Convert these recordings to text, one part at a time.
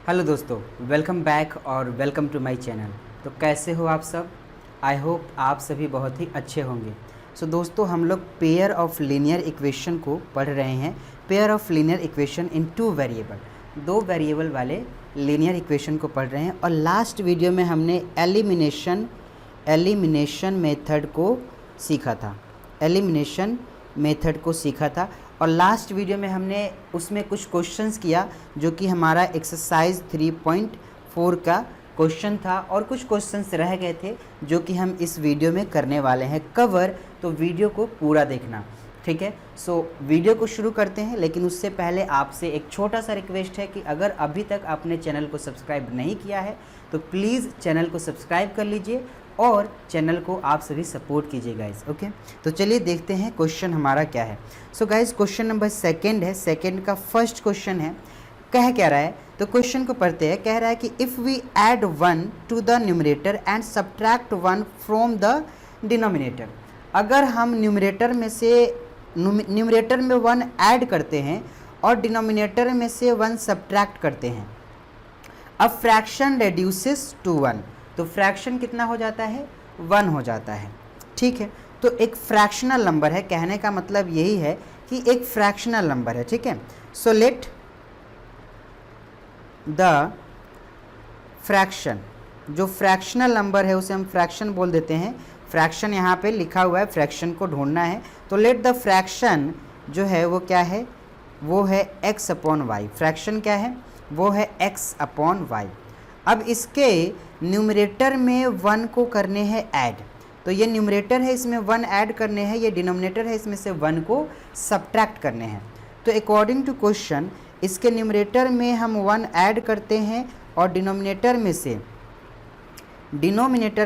Hello दोस्तों, welcome back और welcome to my channel. तो कैसे हो आप सब? आई होप आप सभी बहुत ही अच्छे होंगे। सो दोस्तों, हम लोग पेयर ऑफ लीनियर इक्वेशन को पढ़ रहे हैं। Pair of linear equation in two variable, दो वेरिएबल वाले लीनियर इक्वेशन को पढ़ रहे हैं। और लास्ट वीडियो में हमने एलिमिनेशन मेथड को सीखा था। और लास्ट वीडियो में हमने उसमें कुछ क्वेश्चंस किया जो कि हमारा एक्सरसाइज 3.4 का क्वेश्चन था, और कुछ क्वेश्चंस रह गए थे जो कि हम इस वीडियो में करने वाले हैं कवर। तो वीडियो को पूरा देखना, ठीक है। सो वीडियो को शुरू करते हैं, लेकिन उससे पहले आपसे एक छोटा सा रिक्वेस्ट है कि अगर अभी तक आपने चैनल को सब्सक्राइब नहीं किया है तो प्लीज़ चैनल को सब्सक्राइब कर लीजिए और चैनल को आप सभी सपोर्ट कीजिए गाइस। ओके, तो चलिए देखते हैं क्वेश्चन हमारा क्या है। So guys, question number second है। सेकंड का फर्स्ट क्वेश्चन है। क्या रहा है, तो क्वेश्चन को पढ़ते हैं। कह रहा है कि if we add 1 to the numerator and subtract 1 from the denominator. अगर हम न्यूमरेटर में 1 ऐड करते हैं और डिनोमिनेटर में से 1 सब्ट्रैक्ट करते हैं, अब फ्रैक्शन रेड्यूसेस टू 1। तो फ्रैक्शन कितना हो जाता है? 1 हो जाता है, ठीक है। तो एक फ्रैक्शनल नंबर है, कहने का मतलब यही है कि एक फ्रैक्शनल नंबर है, ठीक है। सो लेट द फ्रैक्शन, जो फ्रैक्शनल नंबर है उसे हम फ्रैक्शन बोल देते हैं। फ्रैक्शन यहाँ पे लिखा हुआ है, फ्रैक्शन को ढूंढना है। तो लेट द फ्रैक्शन जो है वो क्या है? वो है x अपॉन वाई। फ्रैक्शन क्या है? वो है x अपॉन वाई। अब इसके न्यूमरेटर में 1 को करने हैं ऐड। तो ये न्यूमरेटर है, इसमें 1 ऐड करने हैं। ये डिनोमिनेटर है, इसमें से 1 को सब्ट्रैक्ट करने हैं। तो अकॉर्डिंग टू क्वेश्चन, इसके न्यूमरेटर में हम 1 ऐड करते हैं और डिनोमिनेटर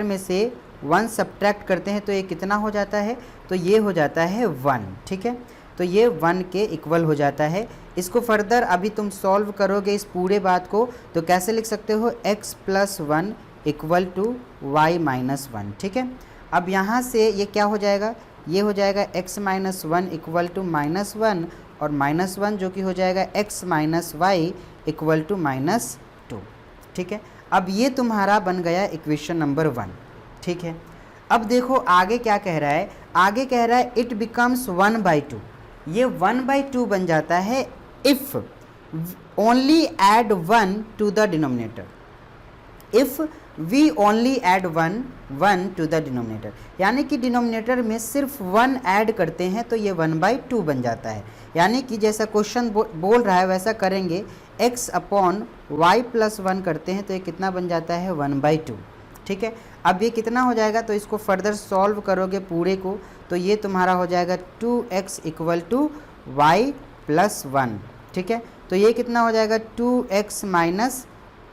में से 1 सब्ट्रैक्ट करते हैं। तो ये कितना हो जाता है? तो ये हो जाता है 1, ठीक है। तो ये 1 के इक्वल हो जाता है। इसको फर्दर अभी तुम सॉल्व करोगे इस पूरे बात को, तो कैसे लिख सकते हो? x plus 1 equal to y minus 1, ठीक है। अब यहाँ से ये क्या हो जाएगा? ये हो जाएगा x minus 1 equal to minus 1, और माइनस 1 जो कि हो जाएगा x minus y equal to minus 2, ठीक है। अब ये तुम्हारा बन गया इक्वेशन नंबर 1, ठीक है। अब देखो आगे क्या कह रहा है। आगे कह रहा है इट बिकम्स 1/2। ये 1/2 बन जाता है if only add 1 to the denominator. If we only add 1 to the denominator, यानी कि डिनोमिनेटर में सिर्फ 1 ऐड करते हैं तो ये 1/2 बन जाता है। यानी कि जैसा क्वेश्चन बोल रहा है वैसा करेंगे। x अपॉन वाई प्लस 1 करते हैं तो ये कितना बन जाता है? 1/2, ठीक है। अब ये कितना हो जाएगा? तो इसको फर्दर सॉल्व करोगे पूरे को, तो ये तुम्हारा हो जाएगा 2x equal to Y plus 1, ठीक है। तो ये कितना हो जाएगा? 2x minus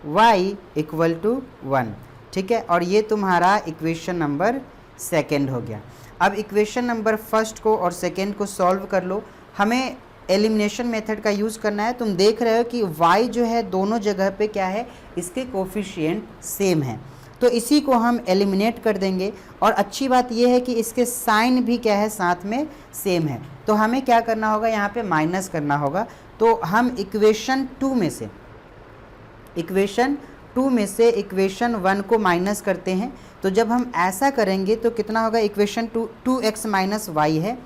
y equal to 1, ठीक है। और ये तुम्हारा इक्वेशन नंबर सेकंड हो गया। अब इक्वेशन नंबर फर्स्ट को और सेकंड को सॉल्व कर लो। हमें एलिमिनेशन मेथड का यूज़ करना है। तुम देख रहे हो कि y जो है दोनों जगह पे क्या है? इसके कोफिशिएंट सेम है, तो इसी को हम एलिमिनेट कर देंगे। और अच्छी बात यह है कि इसके साइन भी क्या है? साथ में सेम है। तो हमें क्या करना होगा? यहाँ पे माइनस करना होगा। तो हम इक्वेशन 2 में इक्वेशन 1 को माइनस करते हैं। तो जब हम ऐसा करेंगे तो कितना होगा? इक्वेशन 2x माइनस वाई है,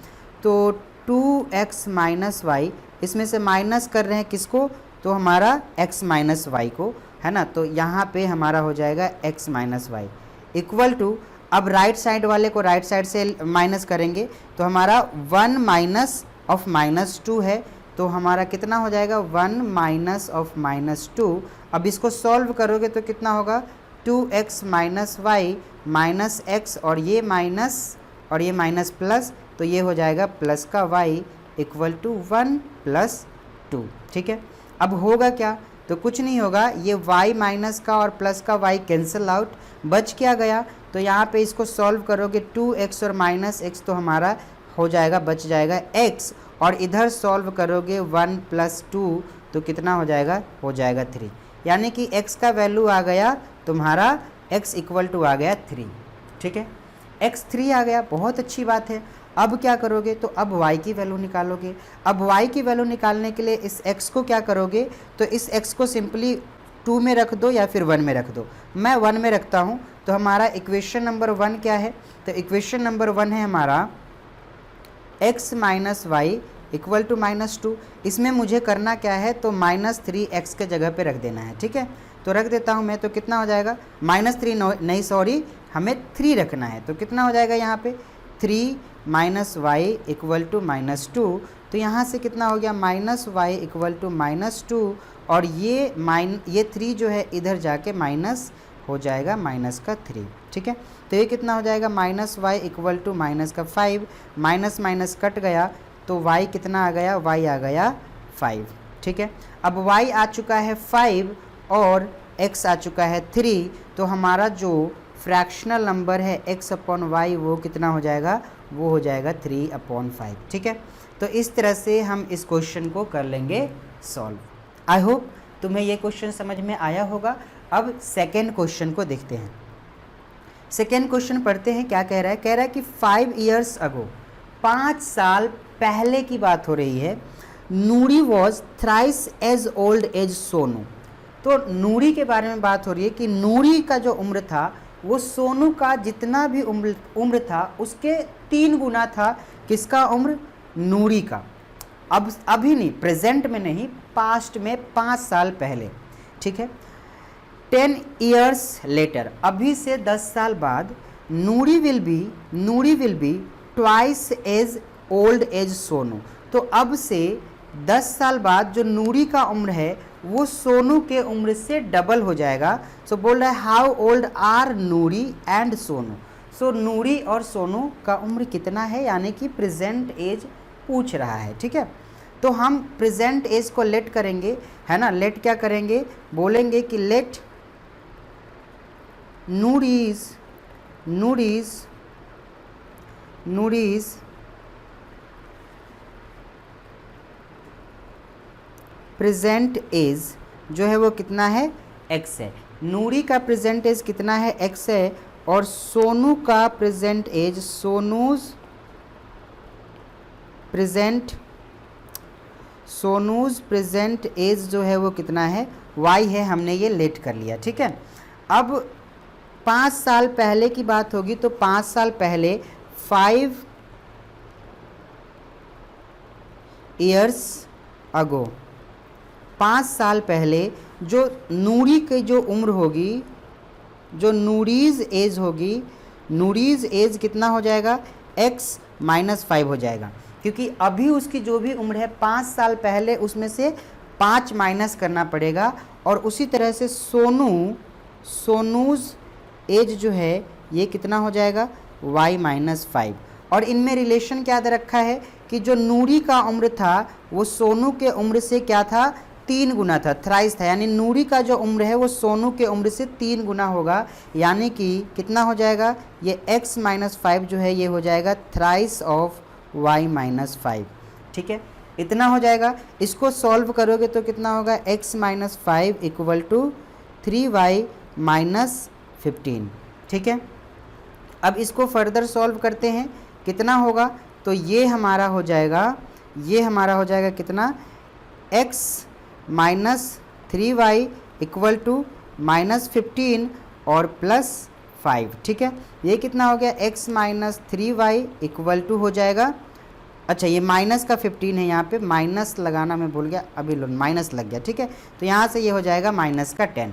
तो 2x माइनस वाई, इसमें से माइनस कर रहे हैं किसको? तो हमारा x माइनस वाई को, है ना। तो यहाँ पे हमारा हो जाएगा x minus y equal to, अब राइट साइड वाले को राइट साइड से माइनस करेंगे तो हमारा 1 माइनस ऑफ माइनस 2 है। तो हमारा कितना हो जाएगा? 1 माइनस ऑफ माइनस 2। अब इसको सॉल्व करोगे तो कितना होगा? 2x minus Y minus x, और ये माइनस प्लस, तो ये हो जाएगा प्लस का y इक्वल टू 1 प्लस 2, ठीक है। अब होगा क्या? तो कुछ नहीं होगा, ये y माइनस का और प्लस का y कैंसिल आउट, बच क्या गया? तो यहाँ पे इसको सॉल्व करोगे 2x और माइनस x, तो हमारा हो जाएगा, बच जाएगा x, और इधर सॉल्व करोगे 1 प्लस 2, तो कितना हो जाएगा? हो जाएगा 3। यानी कि x का वैल्यू आ गया तुम्हारा, x इक्वल टू आ गया 3, ठीक है। x 3 आ गया, बहुत अच्छी बात है। अब क्या करोगे? तो अब y की वैल्यू निकालोगे। अब y की वैल्यू निकालने के लिए इस x को क्या करोगे? तो इस x को सिंपली 2 में रख दो या फिर 1 में रख दो। मैं 1 में रखता हूँ, तो हमारा इक्वेशन नंबर 1 क्या है? तो इक्वेशन नंबर 1 है हमारा x minus y equal to -2। इसमें मुझे करना क्या है? तो -3x के जगह पे रख देना है, ठीक है। तो रख देता हूँ मैं, तो कितना हो जाएगा? -3 नहीं सॉरी, हमें 3 रखना है, तो कितना हो जाएगा यहाँ पे? 3 माइनस वाई इक्वल टू -2। तो यहाँ से कितना हो गया? -y इक्वल टू -2, और ये 3 जो है इधर जाके माइनस हो जाएगा -3, ठीक है। तो ये कितना हो जाएगा? -y equal to -5, minus cut गया, तो y कितना आ गया? y आ गया 5, ठीक है। अब y आ चुका है 5 और x आ चुका है 3, तो हमारा जो फ्रैक्शनल नंबर है x अपॉन वाई वो कितना हो जाएगा? वो हो जाएगा 3/5, ठीक है। तो इस तरह से हम इस क्वेश्चन को कर लेंगे सॉल्व। आई होप तुम्हें ये क्वेश्चन समझ में आया होगा। अब सेकेंड क्वेश्चन को देखते हैं। सेकेंड क्वेश्चन पढ़ते हैं, क्या कह रहा है? कह रहा है कि 5 years ago, 5 साल पहले की बात हो रही है, Noori was thrice as old as Sonu. तो नूरी के बारे में बात हो रही है कि नूरी का जो उम्र था वो सोनू का जितना भी उम्र था उसके 3 गुना था। किसका उम्र? नूरी का। अब अभी नहीं, प्रेजेंट में नहीं, पास्ट में 5 साल पहले, ठीक है। 10 years later, अभी से 10 साल बाद, Noori will be twice as old as Sonu. तो अब से 10 साल बाद जो नूरी का उम्र है वो सोनू के उम्र से डबल हो जाएगा। सो बोल रहा है how old are Noori and Sonu. So Noori और सोनू का उम्र कितना है, यानी कि प्रेजेंट एज पूछ रहा है, ठीक है। तो हम प्रेजेंट एज को लेट करेंगे, है ना। लेट क्या करेंगे? बोलेंगे कि लेट नूरीज प्रेजेंट एज जो है वो कितना है? x है। नूरी का प्रेजेंट एज कितना है? x है। और सोनू का प्रेजेंट एज, सोनूज प्रेजेंट एज जो है वो कितना है? y है। हमने ये लेट कर लिया, ठीक है। अब 5 साल पहले की बात होगी, तो 5 साल पहले 5 years ago, 5 साल पहले जो नूरी की जो उम्र होगी, जो नूरीज एज होगी, नूरीज एज कितना हो जाएगा? x -5 हो जाएगा, क्योंकि अभी उसकी जो भी उम्र है 5 साल पहले उसमें से 5 माइनस करना पड़ेगा। और उसी तरह से सोनूज एज जो है ये कितना हो जाएगा? y -5। और इनमें रिलेशन क्या दे रखा है कि जो नूरी का उम्र था वो सोनू के उम्र से क्या था? 3 गुना था, थ्राइस था। यानी नूरी का जो उम्र है वो सोनू के उम्र से 3 गुना होगा, यानी कि कितना हो जाएगा? ये x -5 जो है ये हो जाएगा थ्राइस ऑफ y -5, ठीक है। इतना हो जाएगा। इसको सॉल्व करोगे तो कितना होगा? x -5 इक्वल टू 3y -15, ठीक है। अब इसको फर्दर सॉल्व करते हैं, कितना होगा? तो ये हमारा हो जाएगा कितना? x -3y इक्वल टू -15 और +5, ठीक है। ये कितना हो गया? x -3y इक्वल टू हो जाएगा, अच्छा ये माइनस का 15 है, यहाँ पे माइनस लगाना मैं भूल गया, अभी माइनस लग गया, ठीक है। तो यहाँ से ये हो जाएगा -10,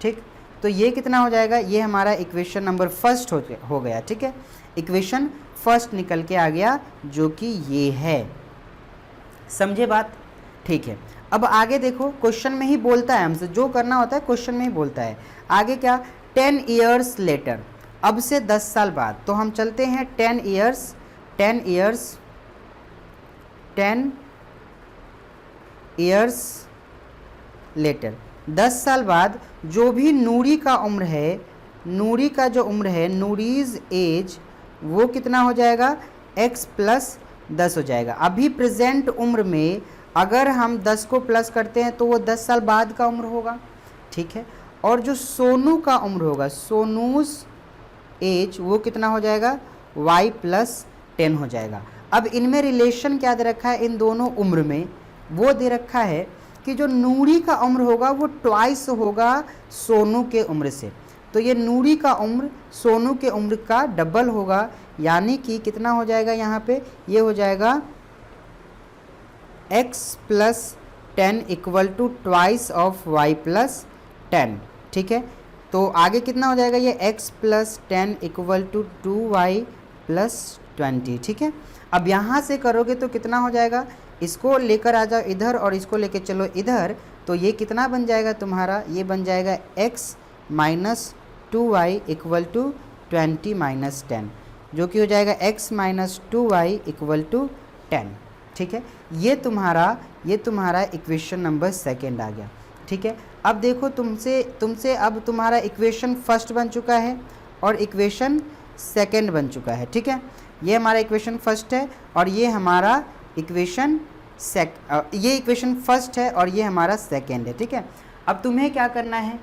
ठीक। तो ये कितना हो जाएगा? ये हमारा इक्वेशन नंबर फर्स्ट हो गया, ठीक है। इक्वेशन फर्स्ट निकल के आ गया, जो कि ये है। समझे बात? ठीक है। अब आगे देखो, क्वेश्चन में ही बोलता है हमसे, जो करना होता है क्वेश्चन में ही बोलता है। आगे क्या? 10 years later, अब से 10 साल बाद। तो हम चलते हैं 10 years later, 10 साल बाद जो भी नूरी का उम्र है, नूरी का जो उम्र है, नूरीज एज, वो कितना हो जाएगा? x + 10 हो जाएगा। अभी प्रेजेंट उम्र में अगर हम 10 को प्लस करते हैं तो वो 10 साल बाद का उम्र होगा, ठीक है। और जो सोनू का उम्र होगा, सोनूज एज, वो कितना हो जाएगा? y + 10 हो जाएगा। अब इनमें रिलेशन क्या दे रखा है? इन दोनों उम्र में वो दे रखा है कि जो नूरी का उम्र होगा वो ट्वाइस होगा सोनू के उम्र से। तो ये नूरी का उम्र सोनू के उम्र का डबल होगा, यानी कि कितना हो जाएगा यहाँ पे, ये हो जाएगा x + 10 = ट्वाइस ऑफ y + 10। ठीक है, तो आगे कितना हो जाएगा, ये x + 10 = 2y + 20। ठीक है, अब यहाँ से करोगे तो कितना हो जाएगा, इसको लेकर आ जाओ इधर और इसको लेकर चलो इधर, तो ये कितना बन जाएगा तुम्हारा, ये बन जाएगा x - 2y = 20 - 10, जो कि हो जाएगा x - 2y = 10। ठीक है, ये तुम्हारा इक्वेशन नंबर सेकेंड आ गया। ठीक है, अब देखो तुमसे अब तुम्हारा इक्वेशन फर्स्ट बन चुका है और इक्वेशन सेकेंड बन चुका है। ठीक है, ये हमारा इक्वेशन फर्स्ट है और ये हमारा इक्वेशन फर्स्ट है और ये हमारा सेकेंड है। ठीक है, अब तुम्हें क्या करना है,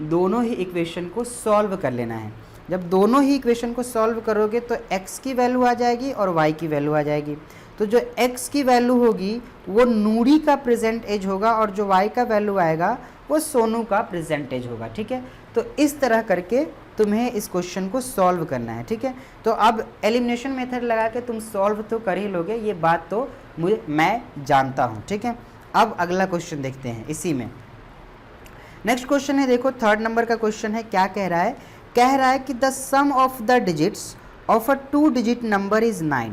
दोनों ही इक्वेशन को सॉल्व कर लेना है। जब दोनों ही इक्वेशन को सॉल्व करोगे तो x की वैल्यू आ जाएगी और y की वैल्यू आ जाएगी। तो जो x की वैल्यू होगी वो नूरी का प्रेजेंट एज होगा और जो y का वैल्यू आएगा वो सोनू का प्रेजेंट एज होगा। ठीक है, तो इस तरह करके तुम्हें इस क्वेश्चन को सॉल्व करना है। ठीक है, तो अब एलिमिनेशन मेथड लगा के तुम सॉल्व तो कर ही लोगे, ये बात तो मैं जानता हूँ। ठीक है, अब अगला क्वेश्चन देखते हैं इसी में। नेक्स्ट क्वेश्चन है, देखो 3rd नंबर का क्वेश्चन है। क्या कह रहा है, कह रहा है कि the sum of the digits of a 2 digit number is 9।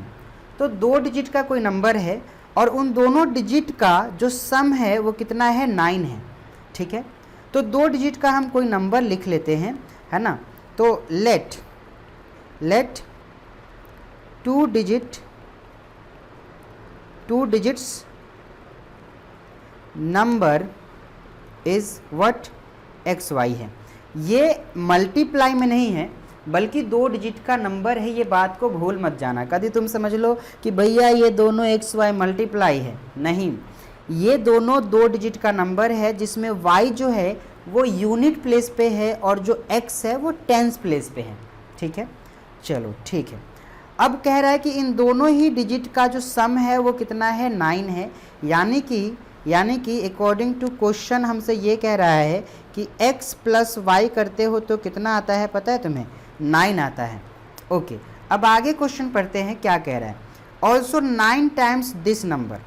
तो 2 डिजिट का कोई नंबर है और उन दोनों डिजिट का जो सम है वो कितना है, 9 है। ठीक है, तो 2 डिजिट का हम कोई नंबर लिख लेते हैं, है ना। तो let 2 digits number is what, XY है। ये मल्टीप्लाई में नहीं है बल्कि 2 डिजिट का नंबर है, ये बात को भूल मत जाना। कभी तुम समझ लो कि भैया ये दोनों XY मल्टीप्लाई है, नहीं, ये दोनों 2 डिजिट का नंबर है जिसमें y जो है वो यूनिट प्लेस पे है और जो x है वो टेंस प्लेस पे है। ठीक है, चलो ठीक है। अब कह रहा है कि इन दोनों ही डिजिट का जो सम है वो कितना है, 9 है। यानी कि अकॉर्डिंग टू क्वेश्चन हमसे ये कह रहा है कि x + y करते हो तो कितना आता है, पता है तुम्हें, 9 आता है। ओके, अब आगे क्वेश्चन पढ़ते हैं, क्या कह रहा है। ऑल्सो 9 टाइम्स दिस नंबर,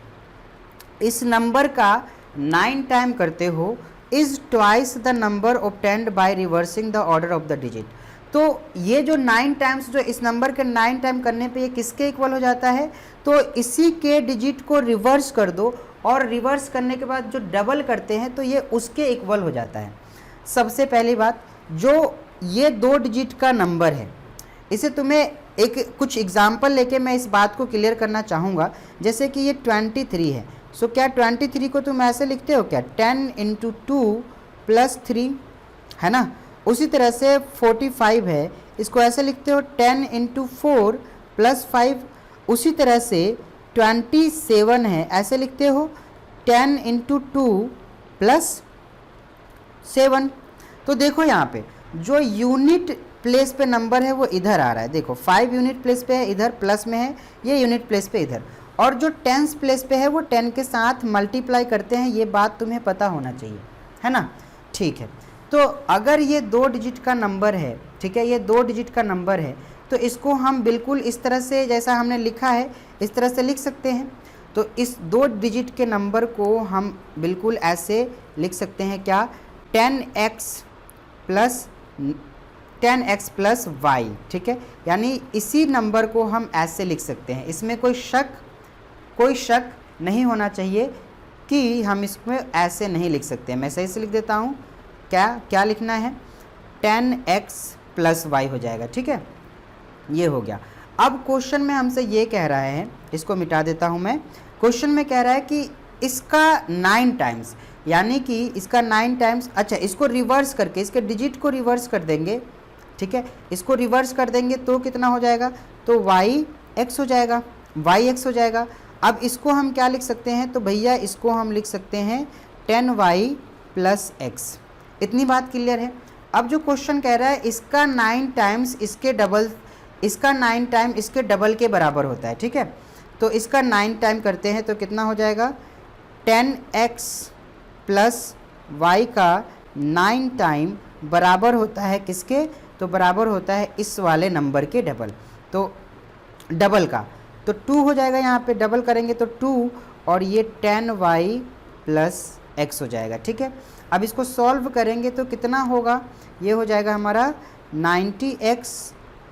इस नंबर का 9 टाइम करते हो, is twice the number obtained by reversing the order of the digit. तो ये जो 9 टाइम्स, जो इस नंबर के 9 टाइम करने पे ये किसके इक्वल हो जाता है, तो इसी के डिजिट को रिवर्स कर दो और रिवर्स करने के बाद जो डबल करते हैं तो ये उसके इक्वल हो जाता है। सबसे पहली बात, जो ये 2 डिजिट का नंबर है, इसे तुम्हें एक कुछ एग्जाम्पल लेके मैं इस बात को क्लियर करना चाहूँगा। जैसे कि ये 23 है, सो क्या 23 को तुम ऐसे लिखते हो क्या, 10 × 2 + 3, है ना। उसी तरह से 45 है, इसको ऐसे लिखते हो 10 × 4 + 5। उसी तरह से 27 है, ऐसे लिखते हो 10 × 2 + 7। तो देखो यहाँ पे जो यूनिट प्लेस पे नंबर है वो इधर आ रहा है, देखो 5 यूनिट प्लेस पे है, इधर प्लस में है, ये यूनिट प्लेस पे इधर, और जो टेंस प्लेस पे है वो 10 के साथ मल्टीप्लाई करते हैं। ये बात तुम्हें पता होना चाहिए, है ना। ठीक है, तो अगर ये 2 डिजिट का नंबर है, ठीक है, ये 2 डिजिट का नंबर है, तो इसको हम बिल्कुल इस तरह से, जैसा हमने लिखा है इस तरह से लिख सकते हैं। तो इस 2 डिजिट के नंबर को हम बिल्कुल ऐसे लिख सकते हैं, क्या, 10x + y। ठीक है, यानी इसी नंबर को हम ऐसे लिख सकते हैं। इसमें कोई शक नहीं होना चाहिए कि हम इसमें ऐसे नहीं लिख सकते। मैं सही से लिख देता हूँ, क्या लिखना है, 10x + y हो जाएगा। ठीक है, ये हो गया। अब क्वेश्चन में हमसे ये कह रहा है, इसको मिटा देता हूँ मैं। क्वेश्चन में कह रहा है कि इसका 9 टाइम्स, यानी कि इसका 9 टाइम्स, अच्छा इसको रिवर्स करके, इसके डिजिट को रिवर्स कर देंगे। ठीक है, इसको रिवर्स कर देंगे तो कितना हो जाएगा, तो yx हो जाएगा, yx हो जाएगा। अब इसको हम क्या लिख सकते हैं, तो भैया इसको हम लिख सकते हैं 10y + x। इतनी बात क्लियर है। अब जो क्वेश्चन कह रहा है इसका 9 टाइम्स इसके डबल, इसका 9 टाइम इसके डबल के बराबर होता है। ठीक है, तो इसका 9 टाइम करते हैं तो कितना हो जाएगा, 10x प्लस वाई का 9 टाइम बराबर होता है किसके, तो बराबर होता है इस वाले नंबर के डबल, तो डबल का, तो 2 हो जाएगा, यहाँ पे डबल करेंगे तो 2 और ये 10y प्लस x हो जाएगा। ठीक है, अब इसको सॉल्व करेंगे तो कितना होगा, ये हो जाएगा हमारा 90x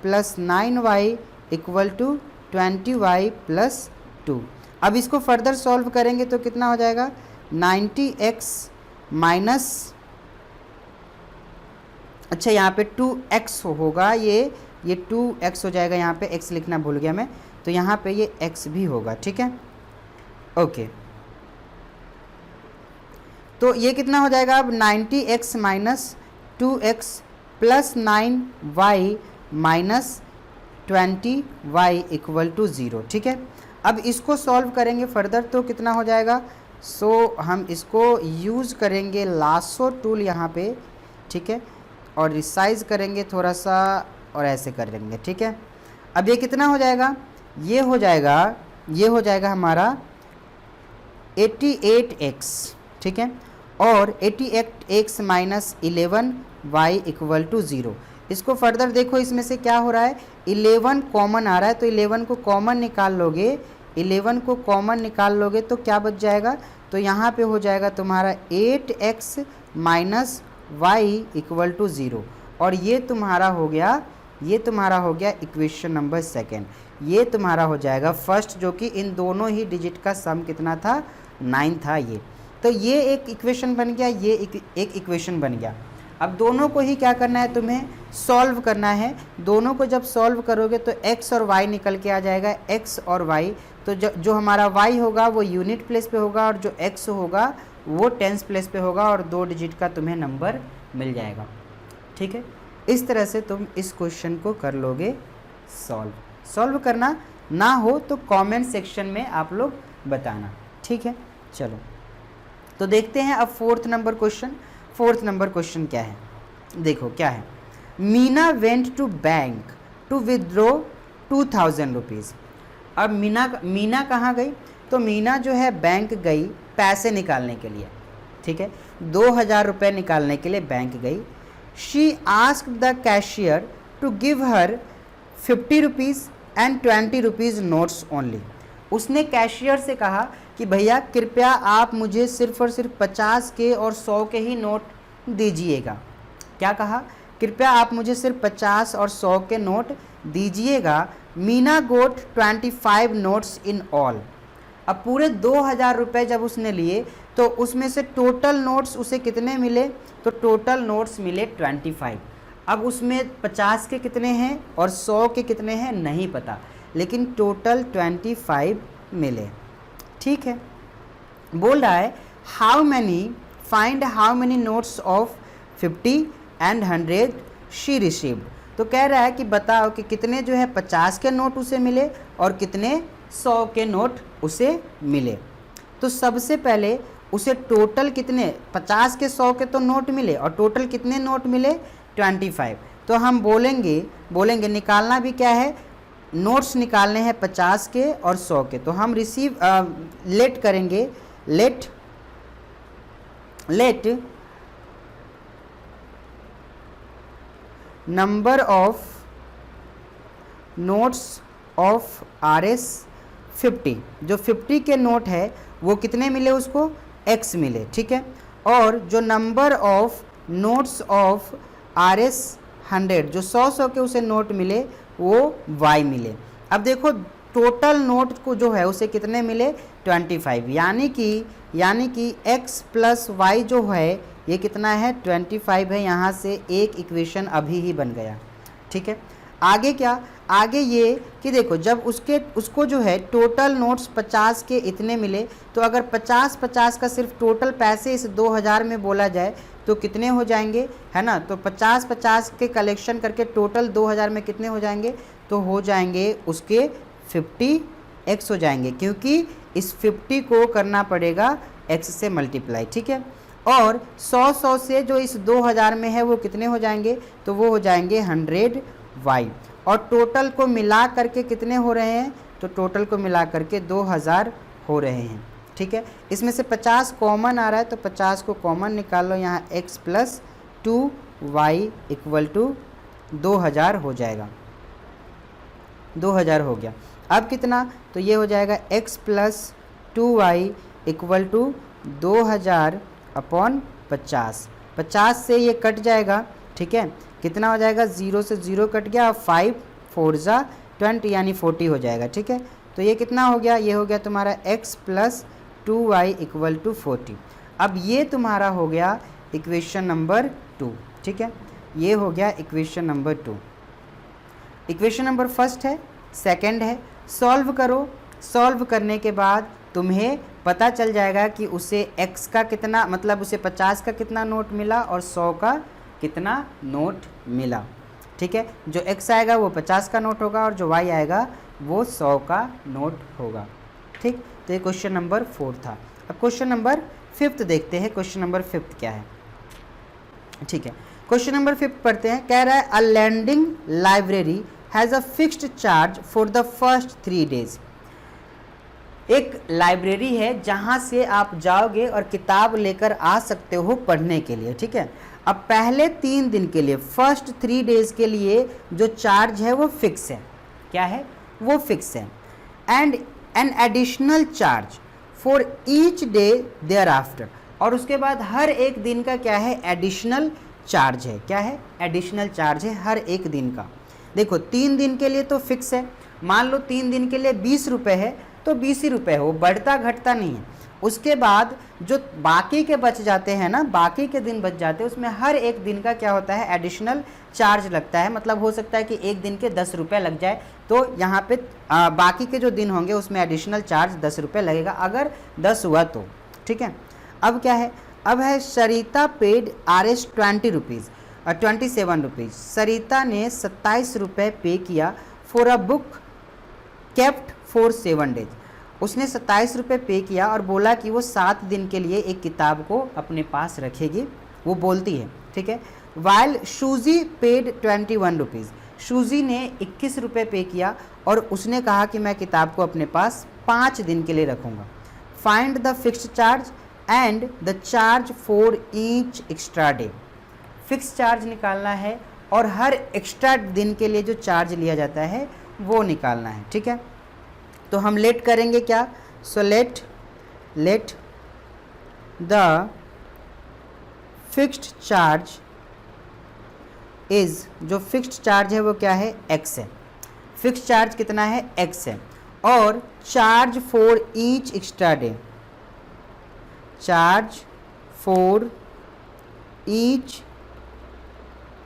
plus 9y equal to 20y plus 2। अब इसको फर्दर सॉल्व करेंगे तो कितना हो जाएगा 90x माइनस, अच्छा यहाँ पे 2x होगा, ये 2x हो जाएगा, यहाँ पे x लिखना भूल गया मैं, तो यहाँ पे ये x भी होगा। ठीक है, ओके, तो ये कितना हो जाएगा अब 90x minus 2x plus 9y minus 20y equal to 0। ठीक है, अब इसको सॉल्व करेंगे फर्दर तो कितना हो जाएगा, सो हम इसको यूज़ करेंगे लासो टूल यहाँ पे। ठीक है, और रिसाइज करेंगे थोड़ा सा और ऐसे कर लेंगे। ठीक है, अब ये कितना हो जाएगा, ये हो जाएगा हमारा 88x। ठीक है, और 88x minus 11y equal to 0। इसको फर्दर देखो, इसमें से क्या हो रहा है, 11 कॉमन आ रहा है, तो 11 को कॉमन निकाल लोगे, 11 को कॉमन निकाल लोगे तो क्या बच जाएगा, तो यहाँ पे हो जाएगा तुम्हारा 8x minus y equal to 0, और ये तुम्हारा हो गया इक्वेशन नंबर सेकेंड। ये तुम्हारा हो जाएगा फर्स्ट, जो कि इन दोनों ही डिजिट का सम कितना था, 9 था ये, तो ये एक इक्वेशन बन गया, ये एक इक्वेशन बन गया। अब दोनों को ही क्या करना है, तुम्हें सॉल्व करना है। दोनों को जब सॉल्व करोगे तो x और y निकल के आ जाएगा, x और y, तो जो हमारा y होगा वो यूनिट प्लेस पे होगा और जो x होगा वो टेंस प्लेस पे होगा, और 2 डिजिट का तुम्हें नंबर मिल जाएगा। ठीक है, इस तरह से तुम इस क्वेश्चन को कर लोगे सॉल्व करना ना हो तो कमेंट सेक्शन में आप लोग बताना। ठीक है, चलो तो देखते हैं अब फोर्थ नंबर क्वेश्चन क्या है, देखो क्या है। Meena went to bank to withdraw 2000 rupees. अब मीना कहाँ गई, तो मीना जो है बैंक गई पैसे निकालने के लिए। ठीक है, 2000 रुपये निकालने के लिए बैंक गई। She asked the cashier to give her 50 rupees and 20 rupees notes only. उसने कैशियर से कहा कि भैया कृपया आप मुझे सिर्फ और सिर्फ 50 के और 100 के ही नोट दीजिएगा। क्या कहा, कृपया आप मुझे सिर्फ 50 और 100 के नोट दीजिएगा। मीना गोट 25 नोट्स इन ऑल। अब पूरे 2000 रुपये जब उसने लिए तो उसमें से टोटल नोट्स उसे कितने मिले, तो टोटल नोट्स मिले 25। अब उसमें 50 के कितने हैं और 100 के कितने हैं नहीं पता, लेकिन टोटल 25 मिले। ठीक है, बोल रहा है find how many notes of 50 and 100 she received. तो कह रहा है कि बताओ कि कितने जो है 50 के नोट उसे मिले और कितने 100 के नोट उसे मिले। तो सबसे पहले उसे टोटल कितने 50 के 100 के तो नोट मिले और टोटल कितने नोट मिले 25। तो हम बोलेंगे निकालना भी क्या है, नोट्स निकालने हैं 50 के और 100 के। तो हम लेट करेंगे, let number of notes of RS 50। जो 50 के नोट है वो कितने मिले उसको, x मिले। ठीक है, और जो number of notes of RS 100, जो 100 के उसे नोट मिले वो y मिले। अब देखो टोटल नोट को जो है उसे कितने मिले 25, यानी कि x प्लस y जो है ये कितना है 25 है। यहाँ से एक इक्वेशन अभी ही बन गया। ठीक है, आगे क्या, आगे ये कि देखो जब उसको जो है टोटल नोट्स 50 के इतने मिले, तो अगर 50 का सिर्फ टोटल पैसे इस 2000 में बोला जाए तो कितने हो जाएंगे, है ना। तो 50 के कलेक्शन करके टोटल 2000 में कितने हो जाएंगे, तो हो जाएंगे उसके 50x हो जाएंगे, क्योंकि इस 50 को करना पड़ेगा x से मल्टीप्लाई। ठीक है, और 100 से जो इस 2000 में है वो कितने हो जाएंगे, तो वो हो जाएंगे 100y। और टोटल को मिला करके कितने हो रहे हैं, तो टोटल को मिला करके 2000 हो रहे हैं। ठीक है। इसमें से 50 कॉमन आ रहा है तो 50 को कॉमन निकाल लो, यहाँ x plus 2y equal to 2000 हो जाएगा, 2000 हो गया। अब कितना, तो ये हो जाएगा x plus 2y equal to 2000 upon 50, 50 से ये कट जाएगा, ठीक है। कितना हो जाएगा, 0 से 0 कट गया, 5 4 जा 20 यानी 40 हो जाएगा, ठीक है। तो ये कितना हो गया, ये हो गया तुम्हारा x plus 2y equal to 40। अब ये तुम्हारा हो गया इक्वेशन नंबर 2, ठीक है। ये हो गया equation number 2। Equation number first है, सेकंड है, सॉल्व करो। सॉल्व करने के बाद तुम्हें पता चल जाएगा कि उसे x का कितना, मतलब उसे 50 का कितना नोट मिला और 100 का कितना नोट मिला, ठीक है। जो x आएगा वो 50 का नोट होगा और जो y आएगा वो 100 का नोट होगा, ठीक। तो ये क्वेश्चन नंबर 4 था। अब क्वेश्चन नंबर 5 देखते हैं, क्वेश्चन नंबर 5 क्या है, ठीक है। क्वेश्चन नंबर 5 पढ़ते हैं। कह रहा है a lending library has a fixed charge for the first 3 days. एक लाइब्रेरी है जहाँ से आप जाओगे और किताब लेकर आ सकते हो पढ़ने के लिए, ठीक है। अब पहले 3 दिन के लिए, फर्स्ट 3 डेज के लिए जो चार्ज है वो फिक्स है, क्या है, वो फिक्स है। And an additional charge for each day thereafter, और उसके बाद हर एक दिन का क्या है, एडिशनल चार्ज है, क्या है, एडिशनल चार्ज है हर एक दिन का। देखो 3 दिन के लिए तो फिक्स है, मान लो 3 दिन के लिए 20 रुपये है तो 20 ही रुपये हो, बढ़ता घटता नहीं है। उसके बाद जो बाकी के बच जाते हैं ना, बाकी के दिन बच जाते हैं, उसमें हर एक दिन का क्या होता है, एडिशनल चार्ज लगता है। मतलब हो सकता है कि एक दिन के 10 रुपये लग जाए, तो यहाँ पे बाकी के जो दिन होंगे उसमें एडिशनल चार्ज 10 रुपये लगेगा, अगर 10 हुआ तो, ठीक है। अब क्या है, अब है सरिता पेड Rs 20 रुपीज़ 27 रुपीज़। सरिता ने 27 रुपये पे किया for a book kept for 7 days. उसने 27 रुपये पे किया और बोला कि वो 7 दिन के लिए एक किताब को अपने पास रखेगी, वो बोलती है, ठीक है। While Shuji paid 21 rupees. Shuji ने 21 रुपये पे किया और उसने कहा कि मैं किताब को अपने पास 5 दिन के लिए रखूँगा। Find the fixed charge and the charge for each extra day. Fix charge निकालना है और हर एक्स्ट्रा दिन के लिए जो चार्ज लिया जाता है वो निकालना है, ठीक है। तो हम लेट करेंगे क्या, so let the fixed charge is, जो फिक्स्ड चार्ज है वो क्या है, x है। फिक्स्ड चार्ज कितना है, x है। और charge for each extra day, charge for each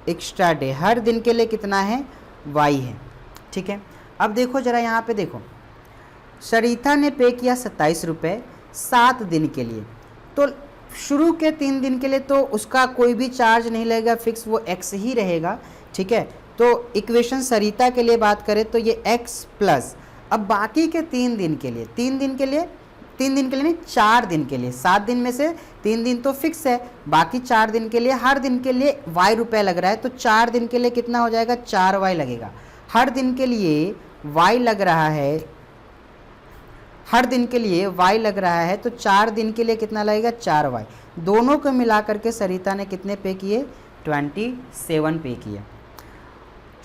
extra day, हर दिन के लिए कितना है, y है, ठीक है। अब देखो जरा यहाँ पे देखो, सरिता ने पे किया 27 रुपये 7 दिन के लिए, तो शुरू के 3 दिन के लिए तो उसका कोई भी चार्ज नहीं लगेगा, फिक्स वो x ही रहेगा, ठीक है। तो इक्वेशन सरिता के लिए बात करें तो ये x प्लस, अब बाकी के 3 दिन के लिए, 3 दिन के लिए नहीं 4 दिन के लिए, 7 दिन में से 3 दिन तो फिक्स है, बाकी 4 दिन के लिए हर दिन के लिए y रुपये लग रहा है, तो 4 दिन के लिए कितना हो जाएगा, 4y लगेगा। हर दिन के लिए y लग रहा है, हर दिन के लिए y लग रहा है, तो 4 दिन के लिए कितना लगेगा, 4y। दोनों को मिला करके सरिता ने कितने पे किए, 27 पे किए।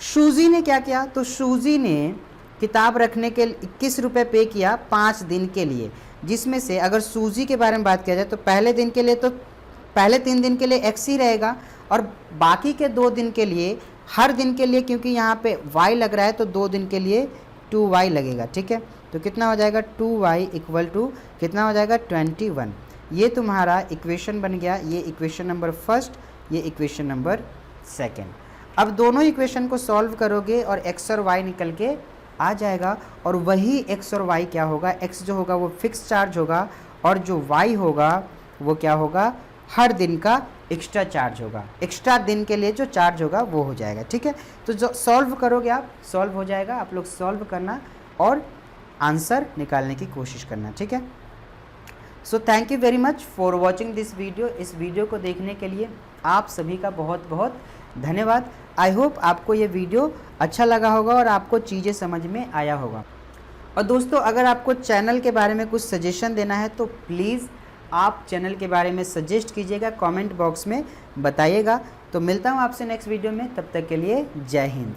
शूजी ने क्या किया, तो शूजी ने किताब रखने के 21 रुपये पे किया 5 दिन के लिए, जिसमें से अगर सूजी के बारे में बात किया जाए तो पहले दिन के लिए, तो पहले 3 दिन के लिए x ही रहेगा और बाकी के 2 दिन के लिए, हर दिन के लिए क्योंकि यहाँ पे y लग रहा है तो 2 दिन के लिए 2y लगेगा, ठीक है। तो कितना हो जाएगा, 2y इक्वल टू कितना हो जाएगा, 21। ये तुम्हारा इक्वेशन बन गया, ये इक्वेशन नंबर फर्स्ट, ये इक्वेशन नंबर सेकंड। अब दोनों इक्वेशन को सॉल्व करोगे और x और y निकल के आ जाएगा, और वही x और y क्या होगा, x जो होगा वो फिक्स चार्ज होगा और जो y होगा वो क्या होगा, हर दिन का एक्स्ट्रा चार्ज होगा, एक्स्ट्रा दिन के लिए जो चार्ज होगा वो हो जाएगा, ठीक है। तो जो सॉल्व करोगे आप, सॉल्व हो जाएगा, आप लोग सॉल्व करना और आंसर निकालने की कोशिश करना, ठीक है। So thank you very much for watching this video. इस वीडियो को देखने के लिए आप सभी का बहुत बहुत धन्यवाद। आई होप आपको ये वीडियो अच्छा लगा होगा और आपको चीज़ें समझ में आया होगा। और दोस्तों अगर आपको चैनल के बारे में कुछ सजेशन देना है तो प्लीज़ आप चैनल के बारे में सजेस्ट कीजिएगा, कमेंट बॉक्स में बताइएगा। तो मिलता हूँ आपसे नेक्स्ट वीडियो में, तब तक के लिए जय हिंद।